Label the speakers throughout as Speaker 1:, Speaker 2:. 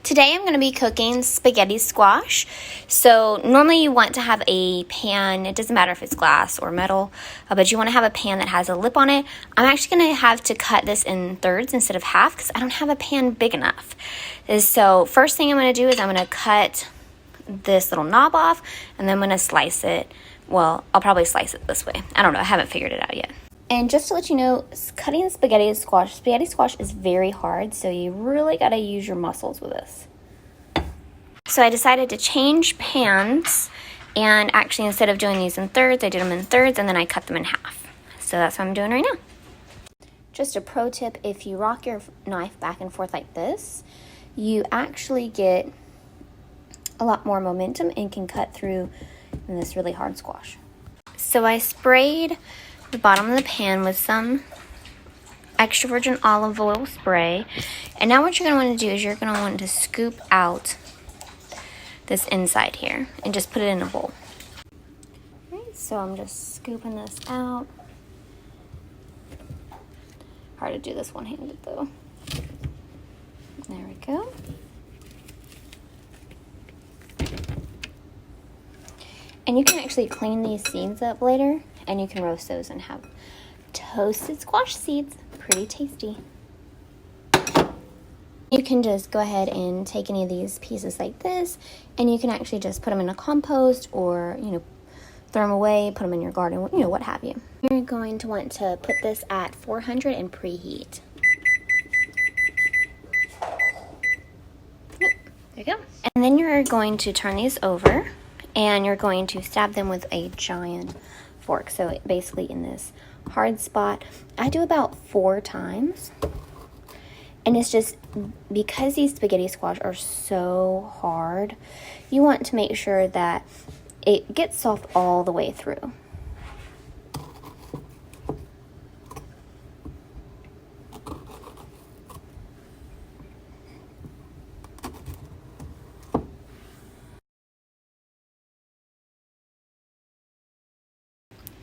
Speaker 1: Today I'm going to be cooking spaghetti squash. So normally you want to have a pan, it doesn't matter if it's glass or metal, but you want to have a pan that has a lip on it. I'm actually going to have to cut this in thirds instead of half because I don't have a pan big enough. So first thing I'm going to do is I'm going to cut this little knob off and then I'm going to slice it. Well, I'll probably slice it this way. I don't know, I haven't figured it out yet. And just to let you know, cutting spaghetti squash is very hard, so you really got to use your muscles with this. So I decided to change pans, and actually instead of doing these in thirds, I did them in thirds, and then I cut them in half. So that's what I'm doing right now. Just a pro tip, if you rock your knife back and forth like this, you actually get a lot more momentum and can cut through in this really hard squash. So I sprayed the bottom of the pan with some extra virgin olive oil spray, and now what you're going to want to do is you're going to want to scoop out this inside here and just put it in a bowl. Okay, so I'm just scooping this out. Hard to do this one-handed though. There we go. And you can actually clean these seeds up later and you can roast those and have toasted squash seeds. Pretty tasty. You can just go ahead and take any of these pieces like this and you can actually just put them in a compost or, throw them away, put them in your garden, what have you. You're going to want to put this at 400 and preheat. There you go. And then you're going to turn these over and you're going to stab them with a giant fork. So basically in this hard spot, I do about 4 times. And it's just because these spaghetti squash are so hard, you want to make sure that it gets soft all the way through.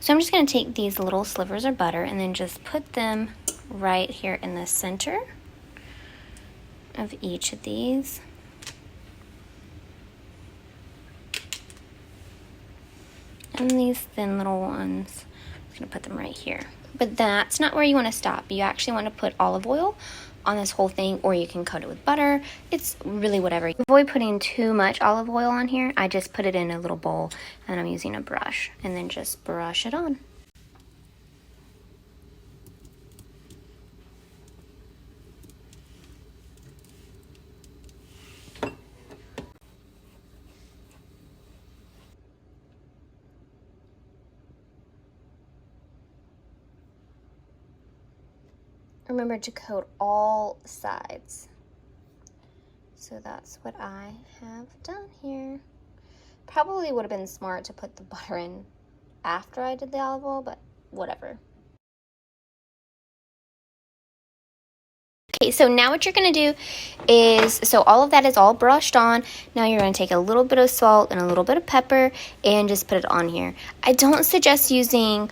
Speaker 1: So I'm just going to take these little slivers of butter and then just put them right here in the center of each of these. And these thin little ones, I'm just going to put them right here. But that's not where you want to stop. You actually want to put olive oil on this whole thing, or you can coat it with butter. It's really whatever. Avoid putting too much olive oil on here. I just put it in a little bowl and I'm using a brush and then just brush it on. Remember to coat all sides. So that's what I have done here. Probably would have been smart to put the butter in after I did the olive oil, but whatever. Okay, so now what you're going to do is, so all of that is all brushed on. Now you're going to take a little bit of salt and a little bit of pepper and just put it on here. I don't suggest using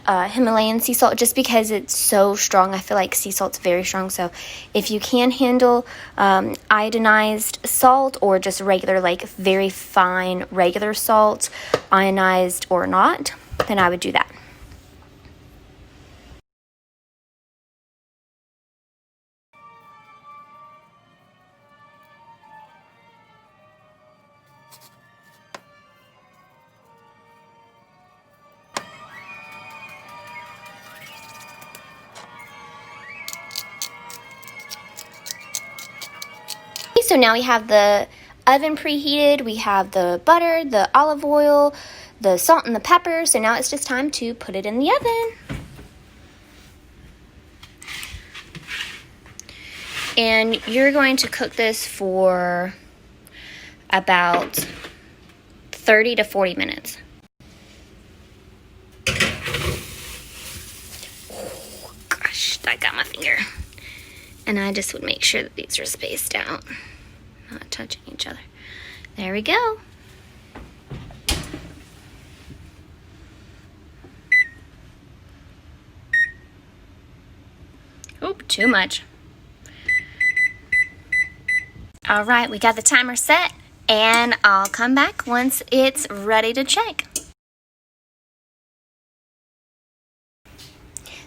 Speaker 1: Himalayan sea salt just because it's so strong. I feel like sea salt's very strong. So if you can handle iodinized salt or just regular, like very fine regular salt, ionized or not, then I would do that. So now we have the oven preheated, we have the butter, the olive oil, the salt and the pepper. So now it's just time to put it in the oven. And you're going to cook this for about 30 to 40 minutes. Oh, gosh, that got my finger. And I just would make sure that these are spaced out, not touching each other. There we go. Oh, too much. All right, we got the timer set, and I'll come back once it's ready to check.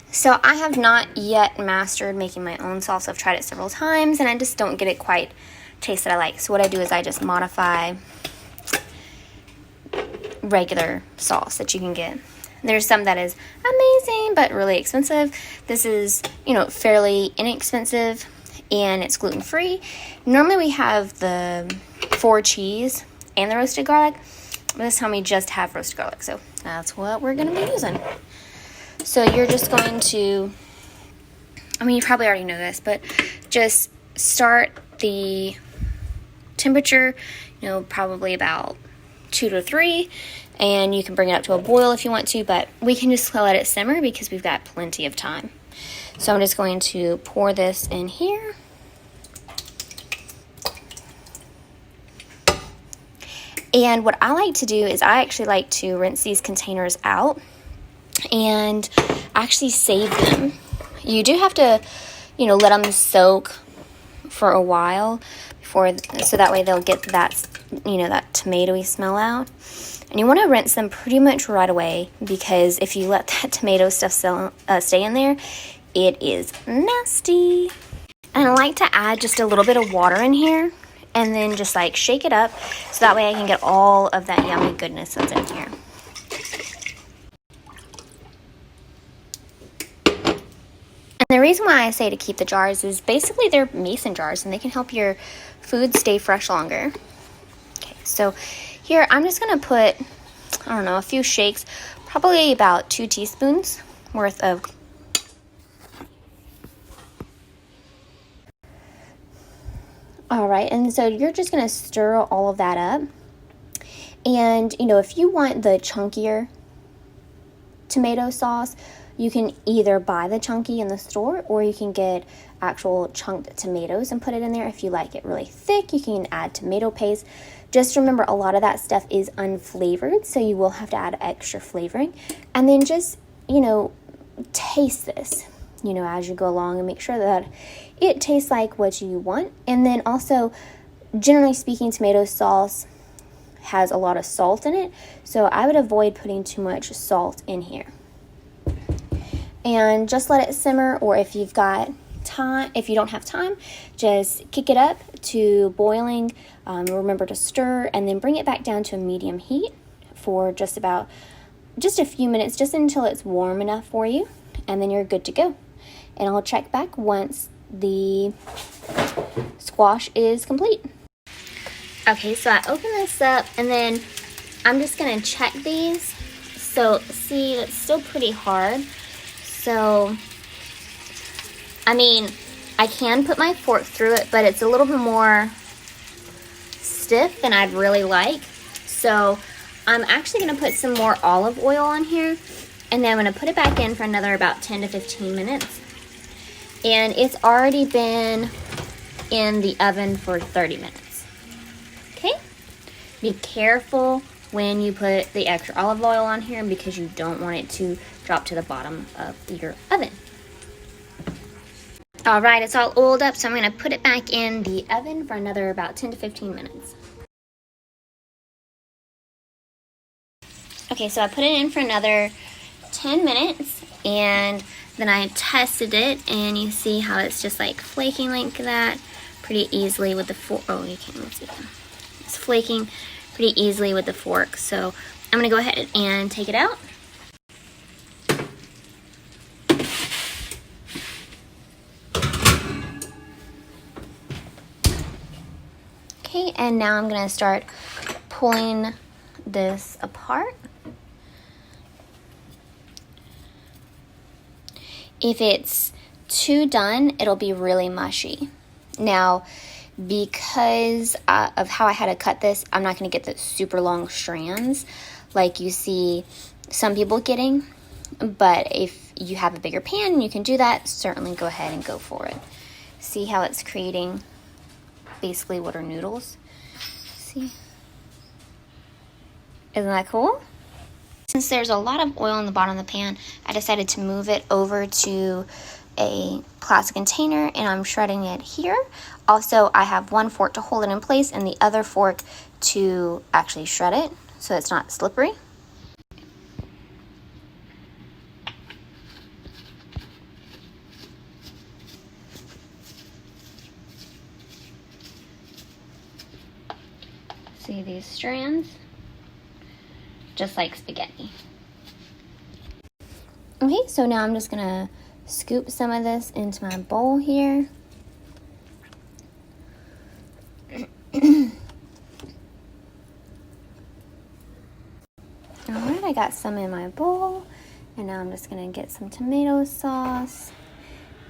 Speaker 1: So I have not yet mastered making my own sauce. I've tried it several times, and I just don't get it quite taste that I like. So what I do is I just modify regular sauce that you can get. There's some that is amazing but really expensive. This is, fairly inexpensive, and it's gluten-free. Normally we have the 4 cheese and the roasted garlic, but this time we just have roasted garlic, so that's what we're going to be using. So you're just going to, you probably already know this, but just start the temperature, probably about 2 to 3, and you can bring it up to a boil if you want to, but we can just let it simmer because we've got plenty of time. So I'm just going to pour this in here. And what I like to do is I actually like to rinse these containers out and actually save them. You do have to, let them soak for a while so that way they'll get that, that tomatoey smell out. And you want to rinse them pretty much right away, because if you let that tomato stuff stay in there, it is nasty. And I like to add just a little bit of water in here and then just shake it up so that way I can get all of that yummy goodness that's in here. And the reason why I say to keep the jars is basically they're mason jars and they can help your food stay fresh longer. Okay, so here I'm just going to put, a few shakes, probably about 2 teaspoons worth of Alright, and so you're just going to stir all of that up. And, if you want the chunkier tomato sauce, you can either buy the chunky in the store, or you can get actual chunked tomatoes and put it in there. If you like it really thick, you can add tomato paste. Just remember, a lot of that stuff is unflavored, so you will have to add extra flavoring. And then just, taste this, as you go along, and make sure that it tastes like what you want. And then also, generally speaking, tomato sauce has a lot of salt in it, so I would avoid putting too much salt in here. And just let it simmer, or if you've got time, if you don't have time, just kick it up to boiling. Remember to stir, and then bring it back down to a medium heat for just a few minutes, just until it's warm enough for you, and then you're good to go. And I'll check back once the squash is complete. Okay, so I open this up, and then I'm just going to check these. So, see, it's still pretty hard. So, I can put my fork through it, but it's a little bit more stiff than I'd really like. So, I'm actually going to put some more olive oil on here, and then I'm going to put it back in for another about 10 to 15 minutes. And it's already been in the oven for 30 minutes. Okay? Be careful when you put the extra olive oil on here, because you don't want it to drop to the bottom of your oven. Alright, it's all oiled up, so I'm going to put it back in the oven for another about 10 to 15 minutes. Okay, so I put it in for another 10 minutes, and then I tested it, and you see how it's just flaking like that pretty easily with the fork. Oh, you can't even see it. It's flaking pretty easily with the fork, so I'm going to go ahead and take it out. Okay, and now I'm going to start pulling this apart. If it's too done, it'll be really mushy. Now, because of how I had to cut this, I'm not going to get the super long strands like you see some people getting. But if you have a bigger pan, you can do that. Certainly go ahead and go for it. See how it's creating basically what are noodles? See? Isn't that cool? Since there's a lot of oil in the bottom of the pan, I decided to move it over to a plastic container and I'm shredding it here. Also, I have one fork to hold it in place and the other fork to actually shred it so it's not slippery. See these strands? Just like spaghetti. Okay, so now I'm just gonna scoop some of this into my bowl here. Alright, I got some in my bowl, and now I'm just gonna get some tomato sauce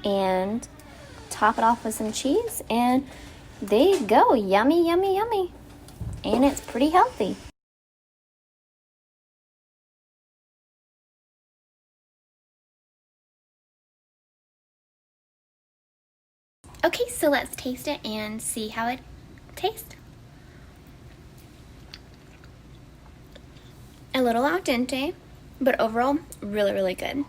Speaker 1: and top it off with some cheese, and there you go. Yummy, yummy, yummy. And it's pretty healthy. Okay, so let's taste it and see how it tastes. A little al dente, but overall, really, really good.